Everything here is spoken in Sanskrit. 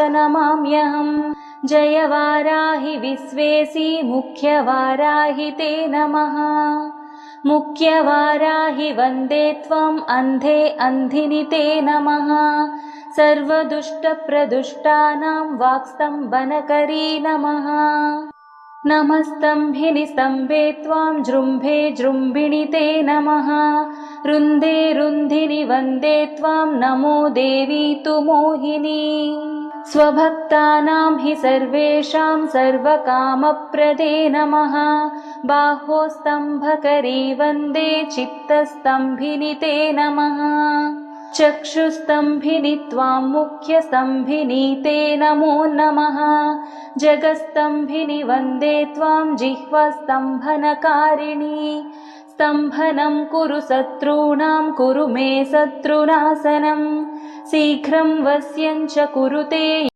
नमाम्यहम्। जय वाराहि विश्वेसि मुख्यवाराहि ते नमः। मुख्यवाराहि वन्दे त्वम् अन्धे अन्धिनि ते नमः। सर्वदुष्टप्रदुष्टानां वाक्स्तम्भनकरी नमः। नमस्तम्भिनि स्तम्भे त्वां जृम्भे जृम्भिणि ते नमः। रुन्धे रुन्धिनि वन्दे त्वां नमो देवी तु मोहिनी। स्वभक्तानां हि सर्वेषां सर्वकामप्रदे नमः। बाहोस्तम्भकरी वन्दे चित्तस्तम्भिनि ते नमः। चक्षुस्तम्भिनि त्वां मुख्यस्तम्भिनि ते नमो नमः। जगस्तम्भिनि वन्दे त्वां जिह्वास्तम्भनकारिणि। स्तम्भनं कुरु शत्रूणां कुरु मे शत्रुनाशनं। शीघ्रं वश्यं च कुरुते